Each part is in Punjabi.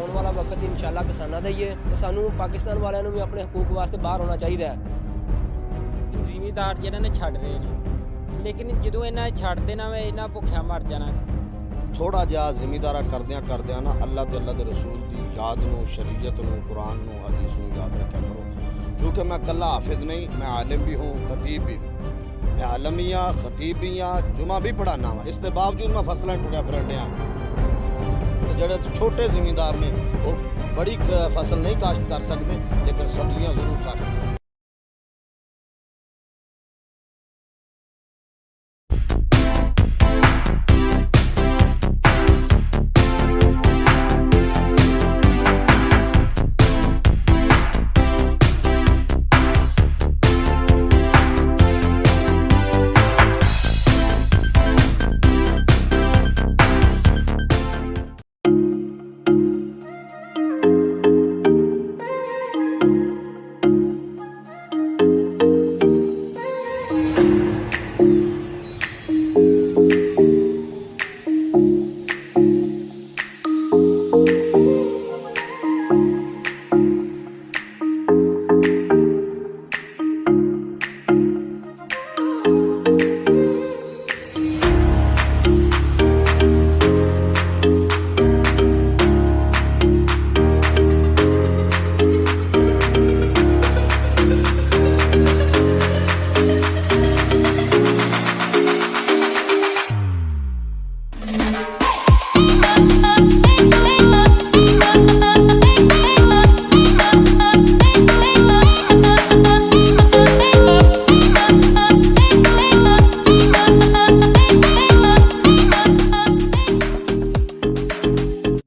आने वाला वक्त इंशाअल्लाह किसानों का ही है तो सानू पाकिस्तान वालों को भी अपने हकूक वास्ते बाहर होना चाहिए। ਜ਼ਿਮੀਦਾਰ ਜਿਹਨਾਂ ਨੇ ਛੱਡ ਰਹੇ ਨੇ, ਲੇਕਿਨ ਜਦੋਂ ਇਹਨਾਂ ਛੱਡ ਦੇਣਾ ਵੇ ਇਹਨਾਂ ਭੁੱਖਿਆ ਮਰ ਜਾਣਾ। ਥੋੜਾ ਜਿਹਾ ਜ਼ਿਮੀਦਾਰਾ ਕਰਦਿਆਂ ਨਾ ਅੱਲਾਹ ਤੇ ਅੱਲਾਹ ਦੇ ਰਸੂਲ ਦੀ ਯਾਦ ਨੂੰ, ਸ਼ਰੀਅਤ ਨੂੰ, ਕੁਰਾਨ ਨੂੰ, ਹਦੀਸ ਨੂੰ ਯਾਦ ਰੱਖਿਆ ਕਰੋ। ਚੂँकि मैं कल्ला हाफिज नहीं, मैं आलिम भी हूँ, खतीब भी हूँ। मैं आलमिया खतीब भी हाँ, जुमा भी पढ़ाना वा। इसके बावजूद मैं फसलें टुरिया फिरन डिया। ਜਿਹੜੇ छोटे ਜ਼ਿਮੀਂਦਾਰ ने वो बड़ी फसल नहीं काश्त कर सकते, लेकिन सब्जियां जरूर काश्त कर।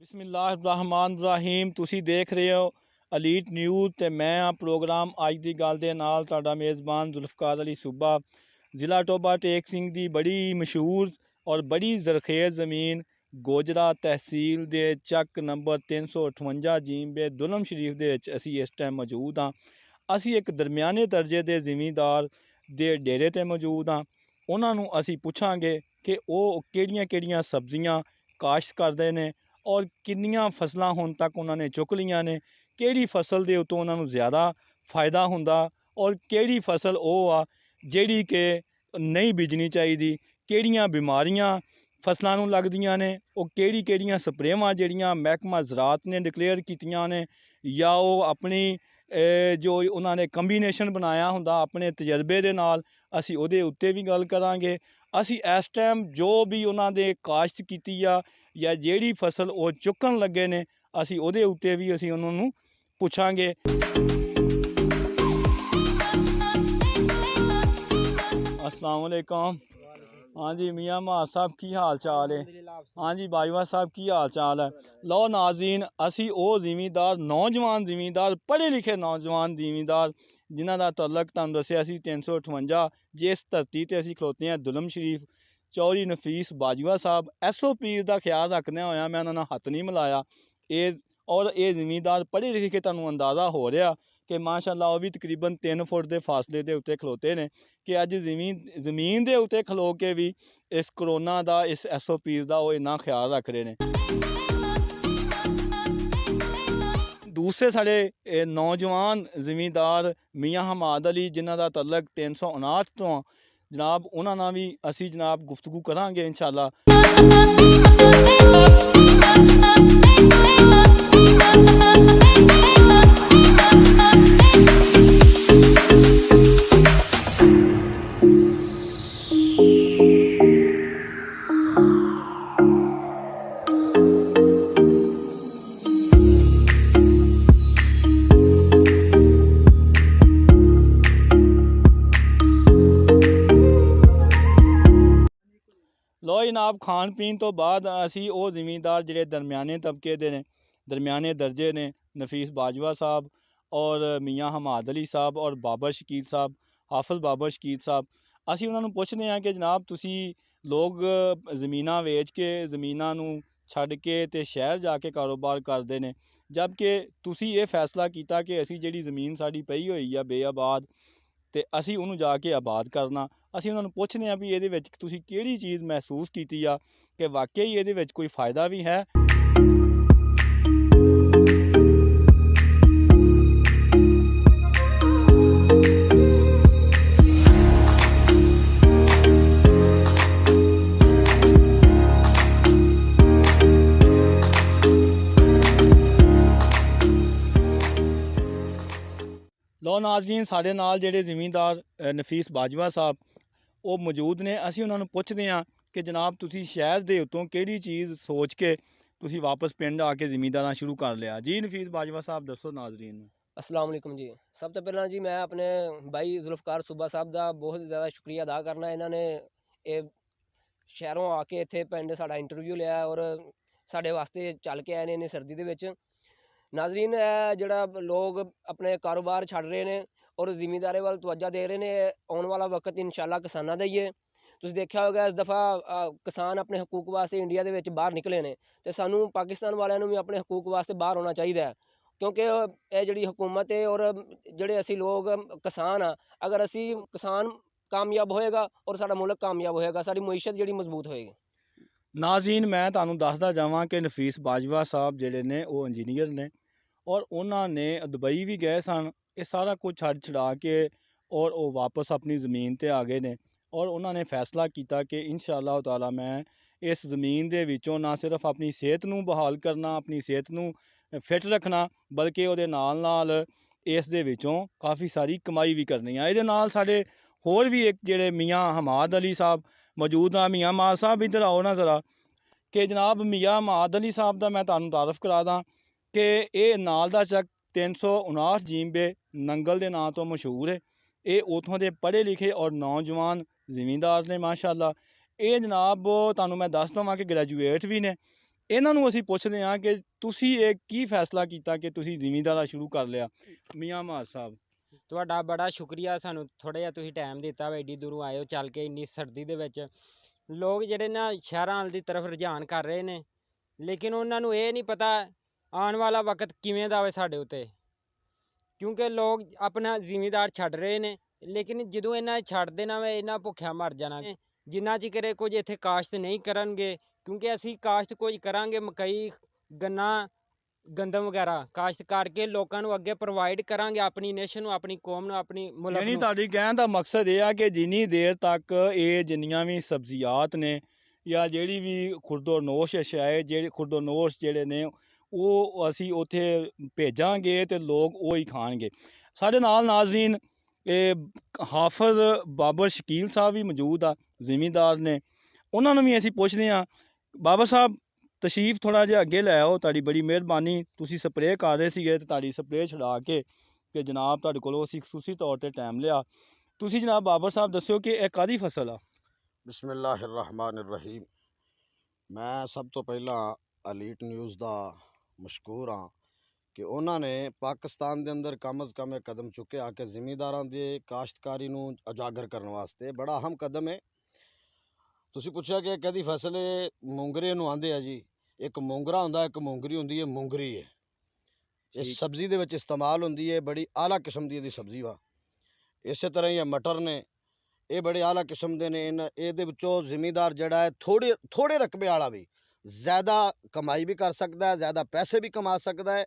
ਬਿਸਮਿਲ੍ਲਾਹਿਰਰਹਿਮਾਨਿਰਰਹੀਮ। ਤੁਸੀਂ ਦੇਖ ਰਹੇ ਹੋ ਅਲੀਟ ਨਿਊਜ਼ ਤੇ ਮੈਂ ਆ ਪ੍ਰੋਗਰਾਮ ਅੱਜ ਦੀ ਗੱਲ ਦੇ ਨਾਲ ਤੁਹਾਡਾ ਮੇਜ਼ਬਾਨ ਜ਼ੁਲਫਕਾਰ ਅਲੀ ਸੂਬਾ। ਜ਼ਿਲ੍ਹਾ ਟੋਬਾ ਟੇਕ ਸਿੰਘ ਦੀ ਬੜੀ ਮਸ਼ਹੂਰ ਔਰ ਬੜੀ ਜ਼ਰਖੇਜ਼ ਜ਼ਮੀਨ ਗੋਜਰਾ ਤਹਿਸੀਲ ਦੇ ਚੱਕ ਨੰਬਰ 358 ਜੀਂਬੇ ਦੁਲਮ ਸ਼ਰੀਫ ਦੇ ਵਿੱਚ ਅਸੀਂ ਇਸ ਟਾਈਮ ਮੌਜੂਦ ਹਾਂ। ਅਸੀਂ ਇੱਕ ਦਰਮਿਆਨੇ ਦਰਜੇ ਦੇ ਜ਼ਿਮੀਂਦਾਰ ਦੇ ਡੇਰੇ 'ਤੇ ਮੌਜੂਦ ਹਾਂ। ਉਹਨਾਂ ਨੂੰ ਅਸੀਂ ਪੁੱਛਾਂਗੇ ਕਿ ਉਹ ਕਿਹੜੀਆਂ ਸਬਜ਼ੀਆਂ ਕਾਸ਼ਤ ਕਰਦੇ ਨੇ ਔਰ ਕਿੰਨੀਆਂ ਫਸਲਾਂ ਹੁਣ ਤੱਕ ਉਹਨਾਂ ਨੇ ਚੁੱਕ ਲਈਆਂ ਨੇ, ਕਿਹੜੀ ਫਸਲ ਦੇ ਉੱਤੋਂ ਉਹਨਾਂ ਨੂੰ ਜ਼ਿਆਦਾ ਫਾਇਦਾ ਹੁੰਦਾ ਔਰ ਕਿਹੜੀ ਫਸਲ ਉਹ ਆ ਜਿਹੜੀ ਕਿ ਨਹੀਂ ਬੀਜਣੀ ਚਾਹੀਦੀ, ਕਿਹੜੀਆਂ ਬਿਮਾਰੀਆਂ ਫਸਲਾਂ ਨੂੰ ਲੱਗਦੀਆਂ ਨੇ, ਉਹ ਕਿਹੜੀਆਂ ਸਪਰੇਵਾਂ ਜਿਹੜੀਆਂ ਮਹਿਕਮਾ ਜ਼ਰਾਤ ਨੇ ਡਿਕਲੇਅਰ ਕੀਤੀਆਂ ਨੇ ਜਾਂ ਉਹ ਆਪਣੀ ਜੋ ਉਹਨਾਂ ਨੇ ਕੰਬੀਨੇਸ਼ਨ ਬਣਾਇਆ ਹੁੰਦਾ ਆਪਣੇ ਤਜਰਬੇ ਦੇ ਨਾਲ, ਅਸੀਂ ਉਹਦੇ ਉੱਤੇ ਵੀ ਗੱਲ ਕਰਾਂਗੇ। ਅਸੀਂ ਇਸ ਟਾਈਮ ਜੋ ਵੀ ਉਹਨਾਂ ਦੇ ਕਾਸ਼ਤ ਕੀਤੀ ਆ ਜਾਂ ਜਿਹੜੀ ਫਸਲ ਉਹ ਚੁੱਕਣ ਲੱਗੇ ਨੇ ਅਸੀਂ ਉਹਦੇ ਉੱਤੇ ਵੀ ਅਸੀਂ ਉਹਨਾਂ ਨੂੰ ਪੁੱਛਾਂਗੇ। अस्सलाम वालेकुम। हाँ जी मियाँ महाज साहब की हाल चाल है? हाँ जी बाजवा साहब की हाल चाल है? लो नाज़रीन, असी वो ज़िमीदार नौजवान ज़िमीदार पढ़े लिखे नौजवान ज़िमीदार जिन्हां दा तअल्लुक तुहानूं दस्सिया सी 358 जिस धरती ते असी खलोते हैं दुलम शरीफ चौधरी नफीस बाजवा साहब SOP का ख्याल रखने होया मैं उन्होंने हत्थ नहीं मिलाया और ये ज़िमीदार पढ़े लिखे तुहानूं अंदाज़ा हो रहा कि माशाअल्लाह वो भी तकरीबन 3 फुट के फासले के उत्ते खलोते ने कि अज जमीन के उत्ते खलो के भी इस करोना का इस SOP का वो इन्ना ख्याल रख रहे हैं। दूसरे साढ़े नौजवान ज़िमीदार मियाँ हमाद अली जिन्हों का तअल्लुक 359 तो जनाब उन्होंने भी असी जनाब गुफ्तगू करांगे इंशाअल्लाह। लो जनाब खान पीन तो बाद असी वो ज़िमीदार जिहड़े दरमियाने तबके दे ने दरमियाने दर्जे ने नफीस बाजवा साहब और मियाँ हमाद अली साहब और बाबर शकील साहब हाफिज़ बाबर शकील साहब असी उन्होंने पुछने हैं कि जनाब तुसी लोग ज़मीनां वेच के ज़मीनां नूं छड्ड के ते शहर जाके कारोबार करते हैं जबकि तुसी ये फैसला किया कि असी जिहड़ी ज़मीन साडी पई होई आ बेआबाद ते असी उन्होंने जाके आबाद करना। असी उन्होंने पुछने भी ये तुसी किहड़ी चीज़ महसूस की कि वाकई ये कोई फ़ायदा भी है। ਲਓ ਨਾਜ਼ਰੀਨ, ਸਾਡੇ ਨਾਲ ਜਿਹੜੇ ਜ਼ਿਮੀਂਦਾਰ ਨਫੀਸ ਬਾਜਵਾ ਸਾਹਿਬ ਉਹ ਮੌਜੂਦ ਨੇ। ਅਸੀਂ ਉਹਨਾਂ ਨੂੰ ਪੁੱਛਦੇ ਹਾਂ ਕਿ ਜਨਾਬ ਤੁਸੀਂ ਸ਼ਹਿਰ ਦੇ ਉੱਤੋਂ ਕਿਹੜੀ ਚੀਜ਼ ਸੋਚ ਕੇ ਤੁਸੀਂ ਵਾਪਸ ਪਿੰਡ ਆ ਕੇ ਜ਼ਿਮੀਂਦਾਰਾਂ ਸ਼ੁਰੂ ਕਰ ਲਿਆ। ਜੀ ਨਫੀਸ ਬਾਜਵਾ ਸਾਹਿਬ ਦੱਸੋ ਨਾਜ਼ਰੀਨ ਨੂੰ। अस्सलाम वालेकुम जी। सब तो पहला जी मैं अपने भाई जुल्फकार सूबा साहब का बहुत ज़्यादा शुक्रिया अदा करना। इन्होंने ये शहरों आके इत्थे पिंड साडा इंटरव्यू लिया और साडे वास्ते चल के आए ने इन्नी सर्दी दे विच। नाज़रीन जिहड़ा लोग अपने कारोबार छड्ड रहे ने और ज़मींदारी वल तवज्जो दे रहे ने, आउण वाला वक्त इंशाअल्लाह किसानां दा ही है। तुसीं देखिया होगा इस दफ़ा किसान अपने हकूक वास्ते इंडिया दे विच बाहर निकले ने ते सानूं पाकिस्तान वालियां नूं भी अपने हकूक वास्ते बाहर होना चाहिदा है। क्योंकि ਇਹ ਜਿਹੜੀ हुकूमत है और ਜਿਹੜੇ ਅਸੀਂ ਲੋग किसान हाँ, अगर ਅਸੀਂ किसान कामयाब होएगा और साडा मुल्क कामयाब होएगा, साडी मईशत ਜਿਹੜੀ मजबूत होएगी। ਨਾਜ਼ਰੀਨ, ਮੈਂ ਤੁਹਾਨੂੰ ਦੱਸਦਾ ਜਾਵਾਂ ਕਿ ਨਫੀਸ ਬਾਜਵਾ ਸਾਹਿਬ ਜਿਹੜੇ ਨੇ ਉਹ ਇੰਜੀਨੀਅਰ ਨੇ ਔਰ ਉਹਨਾਂ ਨੇ ਦੁਬਈ ਵੀ ਗਏ ਸਨ। ਇਹ ਸਾਰਾ ਕੁਝ ਛੱਡ ਛੁਡਾ ਕੇ ਔਰ ਉਹ ਵਾਪਸ ਆਪਣੀ ਜ਼ਮੀਨ 'ਤੇ ਆ ਗਏ ਨੇ ਔਰ ਉਹਨਾਂ ਨੇ ਫੈਸਲਾ ਕੀਤਾ ਕਿ ਇਨਸ਼ਾ ਅੱਲਾਹ ਤਾਲਾ ਮੈਂ ਇਸ ਜ਼ਮੀਨ ਦੇ ਵਿੱਚੋਂ ਨਾ ਸਿਰਫ ਆਪਣੀ ਸਿਹਤ ਨੂੰ ਬਹਾਲ ਕਰਨਾ, ਆਪਣੀ ਸਿਹਤ ਨੂੰ ਫਿੱਟ ਰੱਖਣਾ, ਬਲਕਿ ਉਹਦੇ ਨਾਲ ਇਸ ਦੇ ਵਿੱਚੋਂ ਕਾਫੀ ਸਾਰੀ ਕਮਾਈ ਵੀ ਕਰਨੀ ਆ। ਇਹਦੇ ਨਾਲ ਸਾਡੇ ਹੋਰ ਵੀ ਇੱਕ ਜਿਹੜੇ ਮੀਆਂ ਹਮਾਦ ਅਲੀ ਸਾਹਿਬ ਮੌਜੂਦ ਆ। ਮੀਆਂ ਹਮਾਦ ਸਾਹਿਬ ਇੱਧਰ ਆਓ ਨਾ ਜ਼ਰਾ, ਕਿ ਜਨਾਬ ਮੀਆਂ ਹਮਾਦ ਅਲੀ ਸਾਹਿਬ ਦਾ ਮੈਂ ਤੁਹਾਨੂੰ ਤਾਰਫ ਕਰਾ ਦਾਂ ਕਿ ਇਹ ਨਾਲ ਦਾ ਚੱਕ 359 ਜੀਂਬੇ ਨੰਗਲ ਦੇ ਨਾਂ ਤੋਂ ਮਸ਼ਹੂਰ ਹੈ। ਇਹ ਉਥੋਂ ਦੇ ਪੜ੍ਹੇ ਲਿਖੇ ਔਰ ਨੌਜਵਾਨ ਜ਼ਿਮੀਂਦਾਰ ਨੇ ਮਾਸ਼ਾਅੱਲਾ। ਇਹ ਜਨਾਬ ਤੁਹਾਨੂੰ ਮੈਂ ਦੱਸ ਦੇਵਾਂ ਕਿ ਗ੍ਰੈਜੂਏਟ ਵੀ ਨੇ। ਇਹਨਾਂ ਨੂੰ ਅਸੀਂ ਪੁੱਛਦੇ ਹਾਂ ਕਿ ਤੁਸੀਂ ਇਹ ਕੀ ਫੈਸਲਾ ਕੀਤਾ ਕਿ ਤੁਸੀਂ ਜ਼ਿਮੀਂਦਾਰਾ ਸ਼ੁਰੂ ਕਰ ਲਿਆ। ਮੀਆਂ ਹਮਾਦ ਸਾਹਿਬ ਤੁਹਾਡਾ ਬੜਾ ਸ਼ੁਕਰੀਆ, ਸਾਨੂੰ ਥੋੜ੍ਹਾ ਜਿਹਾ ਤੁਸੀਂ ਟਾਈਮ ਦਿੱਤਾ ਵਾ, ਐਡੀ ਦੂਰੋਂ ਆਏ ਹੋ ਚੱਲ ਕੇ ਇੰਨੀ ਸਰਦੀ ਦੇ ਵਿੱਚ। ਲੋਕ ਜਿਹੜੇ ਨਾ ਸ਼ਹਿਰਾਂ ਵੱਲ ਦੀ ਤਰਫ ਰੁਝਾਨ ਕਰ ਰਹੇ ਨੇ, ਲੇਕਿਨ ਉਹਨਾਂ ਨੂੰ ਇਹ ਨਹੀਂ ਪਤਾ ਆਉਣ ਵਾਲਾ ਵਕਤ ਕਿਵੇਂ ਦਾ ਹੋਵੇ ਸਾਡੇ ਉੱਤੇ। ਕਿਉਂਕਿ ਲੋਕ ਆਪਣਾ ਜ਼ਿਮੀਂਦਾਰ ਛੱਡ ਰਹੇ ਨੇ, ਲੇਕਿਨ ਜਦੋਂ ਇਹਨਾਂ ਛੱਡ ਦੇਣਾ ਵਾ ਇਹਨਾਂ ਭੁੱਖਿਆ ਮਰ ਜਾਣਾ। ਜਿੰਨਾ ਚਿਰ ਇਹ ਕੁਝ ਇੱਥੇ ਕਾਸ਼ਤ ਨਹੀਂ ਕਰਨਗੇ, ਕਿਉਂਕਿ ਅਸੀਂ ਕਾਸ਼ਤ ਕੁਝ ਕਰਾਂਗੇ, ਮਕਈ, ਗੰਨਾ, ਗੰਦਮ ਵਗੈਰਾ ਕਾਸ਼ਤ ਕਰਕੇ ਲੋਕਾਂ ਨੂੰ ਅੱਗੇ ਪ੍ਰੋਵਾਈਡ ਕਰਾਂਗੇ, ਆਪਣੀ ਨੇਸ਼ਨ ਨੂੰ, ਆਪਣੀ ਕੌਮ ਨੂੰ, ਆਪਣੀ ਮੁਲਕ ਯਾਨੀ ਨੂੰ। ਤੁਹਾਡੀ ਕਹਿਣ ਦਾ ਮਕਸਦ ਇਹ ਆ ਕਿ ਜਿੰਨੀ ਦੇਰ ਤੱਕ ਇਹ ਜਿੰਨੀਆਂ ਵੀ ਸਬਜ਼ੀਆਤ ਨੇ ਜਾਂ ਜਿਹੜੀ ਵੀ ਖੁਰਦੋਨੋਸ਼ ਅਸ਼ਿਆ ਹੈ, ਜਿਹੜੇ ਖੁਰਦੋਨੋਸ਼ ਜਿਹੜੇ ਨੇ ਉਹ ਅਸੀਂ ਉੱਥੇ ਭੇਜਾਂਗੇ ਤੇ ਲੋਕ ਉਹ ਹੀ ਖਾਣਗੇ। ਸਾਡੇ ਨਾਲ ਨਾਜ਼ਰੀਨ ਇਹ ਹਾਫਿਜ਼ ਬਾਬਰ ਸ਼ਕੀਲ ਸਾਹਿਬ ਵੀ ਮੌਜੂਦ ਆ, ਜ਼ਿਮੀਂਦਾਰ ਨੇ। ਉਹਨਾਂ ਨੂੰ ਵੀ ਅਸੀਂ ਪੁੱਛਦੇ ਹਾਂ। ਬਾਬਾ ਸਾਹਿਬ ਤਸ਼ਰੀਫ ਥੋੜ੍ਹਾ ਜਿਹਾ ਅੱਗੇ ਲੈ ਆਓ, ਤੁਹਾਡੀ ਬੜੀ ਮਿਹਰਬਾਨੀ। ਤੁਸੀਂ ਸਪਰੇਅ ਕਰ ਰਹੇ ਸੀਗੇ ਤੇ ਤੁਹਾਡੀ ਸਪਰੇਅ ਛੁਡਾ ਕੇ ਕਿ ਜਨਾਬ ਤੁਹਾਡੇ ਕੋਲੋਂ ਅਸੀਂ ਖਸੂਸੀ ਤੌਰ 'ਤੇ ਟਾਈਮ ਲਿਆ। ਤੁਸੀਂ ਜਨਾਬ ਬਾਬਰ ਸਾਹਿਬ ਦੱਸਿਓ ਕਿ ਇਹ ਕਾਹਦੀ ਫਸਲ ਆ। ਬਿਸਮਿल्लाहिर्रहमानिर्रहीम। ਮੈਂ ਸਭ ਤੋਂ ਪਹਿਲਾਂ ਅਲੀਟ ਨਿਊਜ਼ ਦਾ ਮਸ਼ਕੂਰ ਹਾਂ ਕਿ ਉਹਨਾਂ ਨੇ ਪਾਕਿਸਤਾਨ ਦੇ ਅੰਦਰ ਕਮ ਅਜ਼ ਕਮ ਇਹ ਕਦਮ ਚੁੱਕਿਆ ਕਿ ਜ਼ਿਮੀਂਦਾਰਾਂ ਦੇ ਕਾਸ਼ਤਕਾਰੀ ਨੂੰ ਉਜਾਗਰ ਕਰਨ ਵਾਸਤੇ ਬੜਾ ਅਹਿਮ ਕਦਮ ਹੈ। ਤੁਸੀਂ ਪੁੱਛਿਆ ਕਿ ਕਦੀ ਫਸਲ ਮੂੰਗਰੇ ਨੂੰ ਆਂਦੇ ਆ ਜੀ। ਇੱਕ ਮੂੰਗਰਾ ਹੁੰਦਾ, ਇੱਕ ਮੂੰਗਰੀ ਹੁੰਦੀ ਹੈ। ਮੂੰਗਰੀ ਹੈ ਇਹ ਸਬਜ਼ੀ ਦੇ ਵਿੱਚ ਇਸਤੇਮਾਲ ਹੁੰਦੀ ਹੈ, ਬੜੀ ਆਲਾ ਕਿਸਮ ਦੀ ਇਹਦੀ ਸਬਜ਼ੀ ਵਾ। ਇਸੇ ਤਰ੍ਹਾਂ ਹੀ ਮਟਰ ਨੇ, ਇਹ ਬੜੇ ਆਲਾ ਕਿਸਮ ਦੇ ਨੇ। ਇਹਦੇ ਵਿੱਚੋਂ ਜ਼ਿਮੀਂਦਾਰ ਜਿਹੜਾ ਹੈ ਥੋੜੇ ਰਕਬੇ ਵਾਲਾ ਵੀ ज़्यादा कमाई भी कर सकता है, ज़्यादा पैसे भी कमा सकता है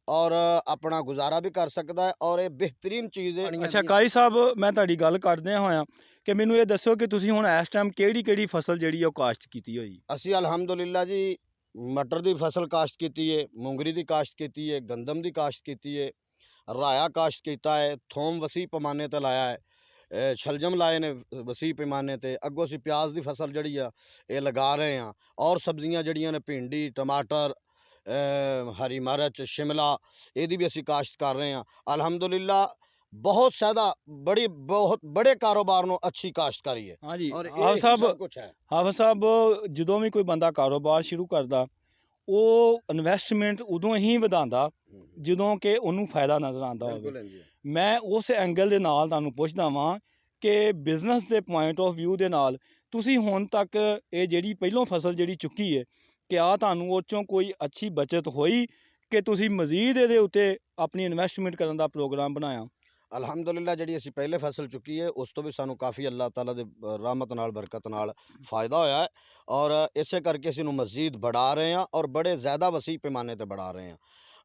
और अपना गुजारा भी कर सकता है और ये बेहतरीन चीज़ है। ਅੱਛਾ ਕਾਈ ਸਾਹਿਬ, ਮੈਂ ਤੁਹਾਡੀ ਗੱਲ ਕਰਦੇ ਹੋਇਆ ਕਿ ਮੈਨੂੰ ਇਹ ਦੱਸੋ ਕਿ ਤੁਸੀਂ ਹੁਣ ਇਸ ਟਾਈਮ ਕਿਹੜੀ ਫਸਲ ਜਿਹੜੀ ਉਹ ਕਾਸ਼ਤ ਕੀਤੀ ਹੋਈ। ਅਸੀਂ ਅਲਹਮਦੁਲਿਲਾ ਜੀ ਮਟਰ ਦੀ ਫਸਲ ਕਾਸ਼ਤ ਕੀਤੀ ਹੈ, ਮੂੰਗਰੀ ਦੀ ਕਾਸ਼ਤ ਕੀਤੀ ਹੈ, ਗੰਦਮ ਦੀ ਕਾਸ਼ਤ ਕੀਤੀ ਹੈ, ਰਾਇਆ ਕਾਸ਼ਤ ਕੀਤਾ ਹੈ, ਥੋਮ ਵਸੀ ਪੈਮਾਨੇ ਤੇ ਲਾਇਆ ਹੈ, ਸ਼ਲਜਮ ਲਾਏ ਨੇ ਵਸੀ ਪੈਮਾਨੇ ਤੇ। ਅੱਗੋਂ ਅਸੀਂ ਪਿਆਜ਼ ਦੀ ਫਸਲ ਜਿਹੜੀ ਆ ਇਹ ਲਗਾ ਰਹੇ ਹਾਂ ਔਰ ਸਬਜ਼ੀਆਂ ਜਿਹੜੀਆਂ ਨੇ ਭਿੰਡੀ, ਟਮਾਟਰ, ਹਰੀ ਮਿਰਚ, ਸ਼ਿਮਲਾ, ਇਹਦੀ ਵੀ ਅਸੀਂ ਕਾਸ਼ਤ ਕਰ ਰਹੇ ਹਾਂ। ਅਲਹਮਦੁਲਿਲਾ ਬਹੁਤ ਜ਼ਿਆਦਾ ਬਹੁਤ ਬੜੇ ਕਾਰੋਬਾਰ ਨੂੰ ਅੱਛੀ ਕਾਸ਼ਤਕਾਰੀ ਹੈ। ਹਾਂਜੀ ਔਰ ਹਾਫਿਜ਼ ਸਭ ਸਾਹਿਬ, ਕੁਛ ਹੈ। ਹਾਫਿਜ਼ ਸਾਹਿਬ ਜਦੋਂ ਵੀ ਕੋਈ ਬੰਦਾ ਕਾਰੋਬਾਰ ਸ਼ੁਰੂ ਕਰਦਾ ਉਹ ਇਨਵੈਸਟਮੈਂਟ ਉਦੋਂ ਹੀ ਵਧਾਉਂਦਾ ਜਦੋਂ ਕਿ ਉਹਨੂੰ ਫਾਇਦਾ ਨਜ਼ਰ ਆਉਂਦਾ ਹੋਵੇ। ਬਿਲਕੁਲ ਜੀ। ਮੈਂ ਉਸ ਐਂਗਲ ਦੇ ਨਾਲ ਤੁਹਾਨੂੰ ਪੁੱਛਦਾ ਵਾਂ ਕਿ ਬਿਜ਼ਨਸ ਦੇ ਪੁਆਇੰਟ ਆਫ ਵਿਊ ਦੇ ਨਾਲ ਤੁਸੀਂ ਹੁਣ ਤੱਕ ਇਹ ਜਿਹੜੀ ਪਹਿਲੋਂ ਫਸਲ ਜਿਹੜੀ ਚੁੱਕੀ ਹੈ, ਕਿਆ ਤੁਹਾਨੂੰ ਉਹ 'ਚੋਂ ਕੋਈ ਅੱਛੀ ਬਚਤ ਹੋਈ ਕਿ ਤੁਸੀਂ ਮਜ਼ੀਦ ਇਹਦੇ ਉੱਤੇ ਆਪਣੀ ਇਨਵੈਸਟਮੈਂਟ ਕਰਨ ਦਾ ਪ੍ਰੋਗਰਾਮ ਬਣਾਇਆ। ਅਲਹਮਦੁਲਿਲਾ ਜਿਹੜੀ ਅਸੀਂ ਪਹਿਲੇ ਫਸਲ ਚੁੱਕੀ ਹੈ ਉਸ ਤੋਂ ਵੀ ਸਾਨੂੰ ਕਾਫੀ ਅੱਲਾਹ ਤਾਲਾ ਦੇ ਰਹਿਮਤ ਨਾਲ ਬਰਕਤ ਨਾਲ ਫਾਇਦਾ ਹੋਇਆ ਹੈ ਔਰ ਇਸੇ ਕਰਕੇ ਅਸੀਂ ਨੂੰ ਮਜ਼ੀਦ बढ़ा ਰਹੇ ਹਾਂ ਔਰ ਬੜੇ ਜ਼ਿਆਦਾ ਵਸੀ ਪੈਮਾਨੇ ਤੇ बढ़ा ਰਹੇ ਹਾਂ।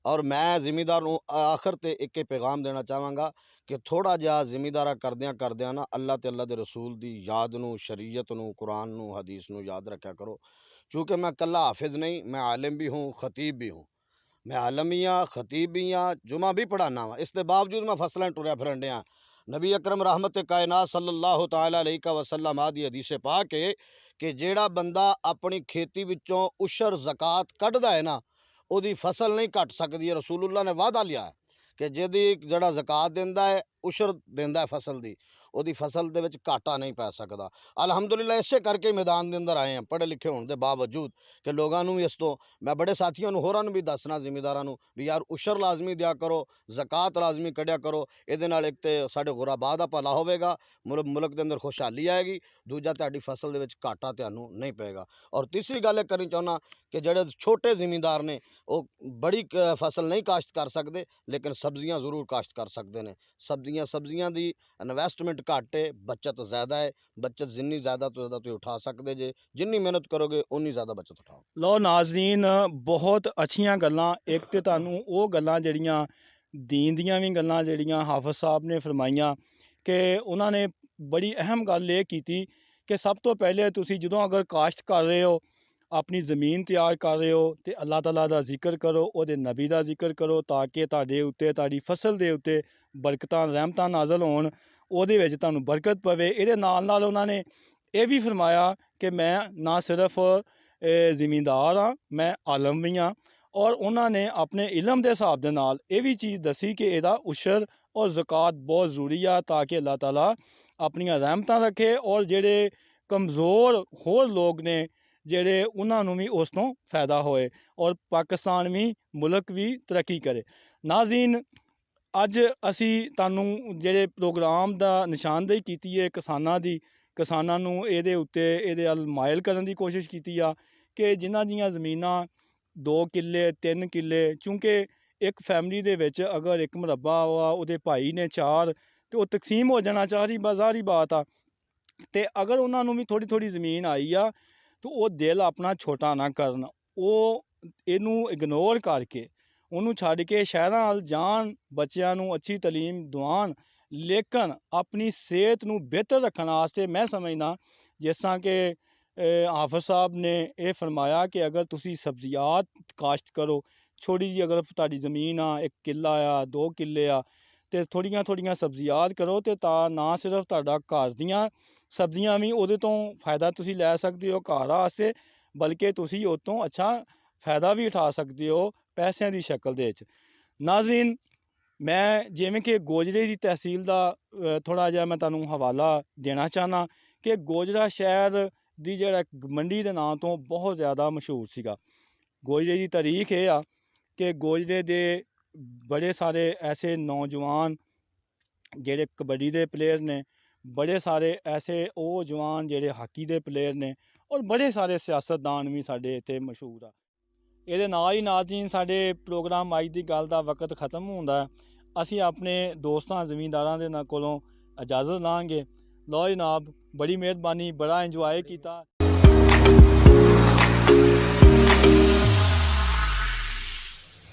ਔਰ ਮੈਂ ਜ਼ਿਮੀਂਦਾਰ ਨੂੰ ਆਖਰ ਤੇ ਇੱਕ ਪੈਗਾਮ ਦੇਣਾ ਚਾਹਾਂਗਾ ਕਿ ਥੋੜਾ ਜਿਹਾ ਜ਼ਿਮੀਂਦਾਰਾ ਕਰਦਿਆਂ ਨਾ ਅੱਲਾਹ ਤੇ ਅੱਲਾਹ ਦੇ ਰਸੂਲ ਦੀ ਯਾਦ ਨੂੰ, ਸ਼ਰੀਅਤ ਨੂੰ, ਕੁਰਾਨ ਨੂੰ, ਹਦੀਸ ਨੂੰ ਯਾਦ ਰੱਖਿਆ ਕਰੋ। चूँकि मैं कल्ला हाफिज़ नहीं, मैं आलिम भी हूँ, ख़तीब भी हूँ। मैं आलम भी हाँ, खतीब भी हाँ, जुमा भी पढ़ाना वा। इसके बावजूद मैं फसलें टुरया फिरन डिया। नबी अकरम रहमत कायनात सल्लल्लाहु ताला अलैहि वसल्लम आदि हदीस पाक है कि जेड़ा बंदा अपनी खेती विचों उशर ज़कात कढ़दा है ना, ਉਹਦੀ ਫਸਲ ਨਹੀਂ ਘਟ ਸਕਦੀ। ਰਸੂਲੁल्लाह ਨੇ ਵਾਅਦਾ ਲਿਆ ਹੈ ਕਿ ਜਿਹਦੀ ਜਿਹੜਾ ਜ਼ਕਾਤ ਦਿੰਦਾ ਹੈ, ਉਸ਼ਰ ਦਿੰਦਾ ਹੈ ਫਸਲ ਦੀ, ਉਹਦੀ ਫਸਲ ਦੇ ਵਿੱਚ ਘਾਟਾ ਨਹੀਂ ਪੈ ਸਕਦਾ। ਅਲਹਮਦੁਲਿਲਾ ਇਸੇ ਕਰਕੇ ਮੈਦਾਨ ਦੇ ਅੰਦਰ ਆਏ ਹਾਂ, ਪੜ੍ਹੇ ਲਿਖੇ ਹੋਣ ਦੇ ਬਾਵਜੂਦ, ਕਿ ਲੋਕਾਂ ਨੂੰ ਵੀ ਇਸ ਤੋਂ, ਮੈਂ ਬੜੇ ਸਾਥੀਆਂ ਨੂੰ ਹੋਰਾਂ ਨੂੰ ਵੀ ਦੱਸਣਾ, ਜ਼ਿਮੀਂਦਾਰਾਂ ਨੂੰ ਵੀ ਯਾਰ ਉਸ਼ਰ ਲਾਜ਼ਮੀ ਦਿਆ ਕਰੋ, ਜ਼ਕਾਤ ਲਾਜ਼ਮੀ ਕੱਢਿਆ ਕਰੋ। ਇਹਦੇ ਨਾਲ ਇੱਕ ਤੇ ਸਾਡੇ ਗੁਰਾਬਾ ਦਾ ਭਲਾ ਹੋਵੇਗਾ, ਮੁਲਕ ਦੇ ਅੰਦਰ ਖੁਸ਼ਹਾਲੀ ਆਏਗੀ, ਦੂਜਾ ਤੁਹਾਡੀ ਫਸਲ ਦੇ ਵਿੱਚ ਘਾਟਾ ਤੁਹਾਨੂੰ ਨਹੀਂ ਪਏਗਾ। ਔਰ ਤੀਸਰੀ ਗੱਲ ਇਹ ਕਰਨੀ ਚਾਹੁੰਦਾ ਕਿ ਜਿਹੜੇ ਛੋਟੇ ਜ਼ਿਮੀਂਦਾਰ ਨੇ ਉਹ ਬੜੀ ਫਸਲ ਨਹੀਂ ਕਾਸ਼ਤ ਕਰ ਸਕਦੇ, ਲੇਕਿਨ ਸਬਜ਼ੀਆਂ ਜ਼ਰੂਰ ਕਾਸ਼ਤ ਕਰ ਸਕਦੇ ਨੇ। ਸਬਜ਼ੀਆਂ ਦੀ ਇਨਵੈਸਟਮੈਂਟ ਘੱਟ ਹੈ, ਬੱਚਤ ਜ਼ਿਆਦਾ ਹੈ। ਬੱਚਤ ਜਿੰਨੀ ਜ਼ਿਆਦਾ ਤੋਂ ਜ਼ਿਆਦਾ ਤੁਸੀਂ ਉਠਾ ਸਕਦੇ ਜੇ, ਜਿੰਨੀ ਮਿਹਨਤ ਕਰੋਗੇ ਉਨੀ ਜ਼ਿਆਦਾ ਬੱਚਤ ਉਠਾਓ। ਲਓ ਨਾਜ਼ਰੀਨ, ਬਹੁਤ ਅੱਛੀਆਂ ਗੱਲਾਂ। ਇੱਕ ਤੇ ਤੁਹਾਨੂੰ ਉਹ ਗੱਲਾਂ ਜਿਹੜੀਆਂ ਦੀਨ ਦੀਆਂ ਵੀ ਗੱਲਾਂ ਜਿਹੜੀਆਂ ਹਾਫਿਜ਼ ਸਾਹਿਬ ਨੇ ਫਰਮਾਈਆਂ, ਕਿ ਉਹਨਾਂ ਨੇ ਬੜੀ ਅਹਿਮ ਗੱਲ ਇਹ ਕੀਤੀ ਕਿ ਸਭ ਤੋਂ ਪਹਿਲੇ ਤੁਸੀਂ ਜਦੋਂ ਅਗਰ ਕਾਸ਼ਤ ਕਰ ਰਹੇ ਹੋ, ਆਪਣੀ ਜ਼ਮੀਨ ਤਿਆਰ ਕਰ ਰਹੇ ਹੋ, ਤੇ ਅੱਲਾਹ ਤਾਲਾ ਦਾ ਜ਼ਿਕਰ ਕਰੋ, ਉਹਦੇ ਨਬੀ ਦਾ ਜ਼ਿਕਰ ਕਰੋ, ਤਾਂ ਕਿ ਤੁਹਾਡੇ ਉੱਤੇ, ਤੁਹਾਡੀ ਫਸਲ ਦੇ ਉੱਤੇ ਬਰਕਤਾਂ ਰਹਿਮਤਾਂ ਨਾਜ਼ਲ ਹੋਣ, ਉਹਦੇ ਵਿੱਚ ਤੁਹਾਨੂੰ ਬਰਕਤ ਪਵੇ। ਇਹਦੇ ਨਾਲ ਨਾਲ ਉਹਨਾਂ ਨੇ ਇਹ ਵੀ ਫਰਮਾਇਆ ਕਿ ਮੈਂ ਨਾ ਸਿਰਫ ਜ਼ਿਮੀਂਦਾਰ ਹਾਂ, ਮੈਂ ਆਲਮ ਵੀ ਹਾਂ। ਔਰ ਉਹਨਾਂ ਨੇ ਆਪਣੇ ਇਲਮ ਦੇ ਹਿਸਾਬ ਦੇ ਨਾਲ ਇਹ ਵੀ ਚੀਜ਼ ਦੱਸੀ ਕਿ ਇਹਦਾ ਉਸ਼ਰ ਔਰ ਜ਼ਕਾਤ ਬਹੁਤ ਜ਼ਰੂਰੀ ਆ, ਤਾਂ ਕਿ ਅੱਲਾਹ ਤਾਲਾ ਆਪਣੀਆਂ ਰਹਿਮਤਾਂ ਰੱਖੇ, ਔਰ ਜਿਹੜੇ ਕਮਜ਼ੋਰ ਹੋਰ ਲੋਕ ਨੇ ਜਿਹੜੇ, ਉਹਨਾਂ ਨੂੰ ਵੀ ਉਸ ਤੋਂ ਫਾਇਦਾ ਹੋਏ, ਔਰ ਪਾਕਿਸਤਾਨ ਵੀ, ਮੁਲਕ ਵੀ ਤਰੱਕੀ ਕਰੇ। ਨਾਜ਼ਰੀਨ, ਅੱਜ ਅਸੀਂ ਤੁਹਾਨੂੰ ਜਿਹੜੇ ਪ੍ਰੋਗਰਾਮ ਦਾ ਨਿਸ਼ਾਨਦੇਹੀ ਕੀਤੀ ਹੈ ਕਿਸਾਨਾਂ ਦੀ, ਕਿਸਾਨਾਂ ਨੂੰ ਇਹਦੇ ਉੱਤੇ, ਇਹਦੇ ਵੱਲ ਮਾਇਲ ਕਰਨ ਦੀ ਕੋਸ਼ਿਸ਼ ਕੀਤੀ ਆ ਕਿ ਜਿਨ੍ਹਾਂ ਦੀਆਂ ਜ਼ਮੀਨਾਂ 2 ਕਿੱਲੇ 3 ਕਿੱਲੇ, ਚੂੰਕਿ ਇੱਕ ਫੈਮਿਲੀ ਦੇ ਵਿੱਚ ਅਗਰ ਇੱਕ ਮੁਰੱਬਾ ਵਾ, ਉਹਦੇ ਭਾਈ ਨੇ 4, ਤੇ ਉਹ ਤਕਸੀਮ ਹੋ ਜਾਣਾ ਜ਼ਾਹਰੀ ਬਾਤ ਆ। ਤੇ ਅਗਰ ਉਹਨਾਂ ਨੂੰ ਵੀ ਥੋੜ੍ਹੀ ਥੋੜ੍ਹੀ ਜ਼ਮੀਨ ਆਈ ਆ, ਤਾਂ ਉਹ ਦਿਲ ਆਪਣਾ ਛੋਟਾ ਨਾ ਕਰਨ, ਉਹ ਇਹਨੂੰ ਇਗਨੋਰ ਕਰਕੇ, ਉਹਨੂੰ ਛੱਡ ਕੇ ਸ਼ਹਿਰਾਂ ਵੱਲ ਜਾਣ, ਬੱਚਿਆਂ ਨੂੰ ਅੱਛੀ ਤਾਲੀਮ ਦਿਵਾਉਣ, ਲੇਕਿਨ ਆਪਣੀ ਸਿਹਤ ਨੂੰ ਬਿਹਤਰ ਰੱਖਣ ਵਾਸਤੇ ਮੈਂ ਸਮਝਦਾ, ਜਿਸ ਤਰ੍ਹਾਂ ਕਿ ਹਾਫਿਜ਼ ਸਾਹਿਬ ਨੇ ਇਹ ਫਰਮਾਇਆ ਕਿ ਅਗਰ ਤੁਸੀਂ ਸਬਜ਼ੀਆਤ ਕਾਸ਼ਤ ਕਰੋ, ਛੋਟੀ ਜਿਹੀ ਅਗਰ ਤੁਹਾਡੀ ਜ਼ਮੀਨ ਆ, 1 ਕਿੱਲਾ ਆ, 2 ਕਿੱਲੇ ਆ, ਤੇ ਥੋੜ੍ਹੀਆਂ ਸਬਜ਼ੀਆਤ ਕਰੋ, ਤੇ ਤਾਂ ਨਾ ਸਿਰਫ ਤੁਹਾਡਾ ਘਰ ਦੀਆਂ ਸਬਜ਼ੀਆਂ ਵੀ ਉਹਦੇ ਤੋਂ ਫਾਇਦਾ ਤੁਸੀਂ ਲੈ ਸਕਦੇ ਹੋ ਘਰ ਵਾਸਤੇ, ਬਲਕਿ ਤੁਸੀਂ ਉਹ ਤੋਂ ਅੱਛਾ ਫਾਇਦਾ ਵੀ ਉਠਾ ਸਕਦੇ ਹੋ ਪੈਸਿਆਂ ਦੀ ਸ਼ਕਲ ਦੇ ਵਿੱਚ। ਨਾਜ਼ਰੀਨ, ਮੈਂ ਜਿਵੇਂ ਕਿ ਗੋਜਰੇ ਦੀ ਤਹਿਸੀਲ ਦਾ ਥੋੜ੍ਹਾ ਜਿਹਾ ਮੈਂ ਤੁਹਾਨੂੰ ਹਵਾਲਾ ਦੇਣਾ ਚਾਹੁੰਦਾ ਕਿ ਗੋਜਰਾ ਸ਼ਹਿਰ ਦੀ ਜਿਹੜਾ ਮੰਡੀ ਦੇ ਨਾਂ ਤੋਂ ਬਹੁਤ ਜ਼ਿਆਦਾ ਮਸ਼ਹੂਰ ਸੀਗਾ। ਗੋਜਰੇ ਦੀ ਤਾਰੀਖ ਇਹ ਆ ਕਿ ਗੋਜਰੇ ਦੇ ਬੜੇ ਸਾਰੇ ਐਸੇ ਨੌਜਵਾਨ ਜਿਹੜੇ ਕਬੱਡੀ ਦੇ ਪਲੇਅਰ ਨੇ, ਬੜੇ ਸਾਰੇ ਐਸੇ ਉਹ ਜਵਾਨ ਜਿਹੜੇ ਹਾਕੀ ਦੇ ਪਲੇਅਰ ਨੇ, ਔਰ ਬੜੇ ਸਾਰੇ ਸਿਆਸਤਦਾਨ ਵੀ ਸਾਡੇ ਇੱਥੇ ਮਸ਼ਹੂਰ ਆ। ਇਹਦੇ ਨਾਲ ਹੀ ਨਾਜ਼ਰੀਨ, ਸਾਡੇ ਪ੍ਰੋਗਰਾਮ ਅੱਜ ਦੀ ਗੱਲ ਦਾ ਵਕਤ ਖਤਮ ਹੁੰਦਾ। ਅਸੀਂ ਆਪਣੇ ਦੋਸਤਾਂ ਜ਼ਿਮੀਂਦਾਰਾਂ ਦੇ ਕੋਲੋਂ ਇਜਾਜ਼ਤ ਲਾਂਗੇ। ਲਓ ਜਨਾਬ, ਬੜੀ ਮਿਹਰਬਾਨੀ, ਬੜਾ ਇੰਜੋਏ ਕੀਤਾ।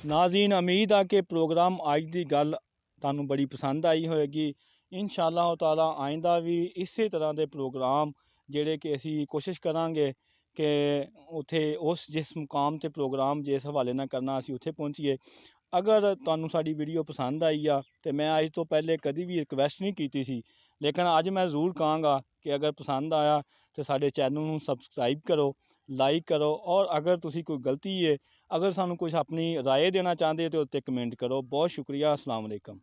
ਨਾਜ਼ਰੀਨ, ਉਮੀਦ ਆ ਕਿ ਪ੍ਰੋਗਰਾਮ ਅੱਜ ਦੀ ਗੱਲ ਤੁਹਾਨੂੰ ਬੜੀ ਪਸੰਦ ਆਈ ਹੋਏਗੀ। ਇਨਸ਼ਾ ਅੱਲਾਹ ਤਾਲਾ ਆਇੰਦਾ ਵੀ ਇਸੇ ਤਰ੍ਹਾਂ ਦੇ ਪ੍ਰੋਗਰਾਮ ਜਿਹੜੇ ਕਿ ਅਸੀਂ ਕੋਸ਼ਿਸ਼ ਕਰਾਂਗੇ ਕਿ ਉੱਥੇ ਜਿਸ ਮੁਕਾਮ 'ਤੇ ਪ੍ਰੋਗਰਾਮ ਜਿਸ ਹਵਾਲੇ ਨਾਲ ਕਰਨਾ, ਅਸੀਂ ਉੱਥੇ ਪਹੁੰਚੀਏ। ਅਗਰ ਤੁਹਾਨੂੰ ਸਾਡੀ ਵੀਡੀਓ ਪਸੰਦ ਆਈ ਆ, ਤੇ ਮੈਂ ਅੱਜ ਤੋਂ ਪਹਿਲੇ ਕਦੀ ਵੀ ਰਿਕਵੈਸਟ ਨਹੀਂ ਕੀਤੀ ਸੀ, ਲੇਕਿਨ ਅੱਜ ਮੈਂ ਜ਼ਰੂਰ ਕਹਾਂਗਾ ਕਿ ਅਗਰ ਪਸੰਦ ਆਇਆ ਤਾਂ ਸਾਡੇ ਚੈਨਲ ਨੂੰ ਸਬਸਕ੍ਰਾਈਬ ਕਰੋ, ਲਾਈਕ ਕਰੋ, ਔਰ ਅਗਰ ਤੁਸੀਂ ਕੋਈ ਗਲਤੀ ਹੈ, ਅਗਰ ਸਾਨੂੰ ਕੁਝ ਆਪਣੀ ਰਾਏ ਦੇਣਾ ਚਾਹੁੰਦੇ ਹੋ ਤਾਂ ਉੱਤੇ ਕਮੈਂਟ ਕਰੋ। ਬਹੁਤ ਸ਼ੁਕਰੀਆ। ਅਸਲਾਮ ਅਲੈਕਮ।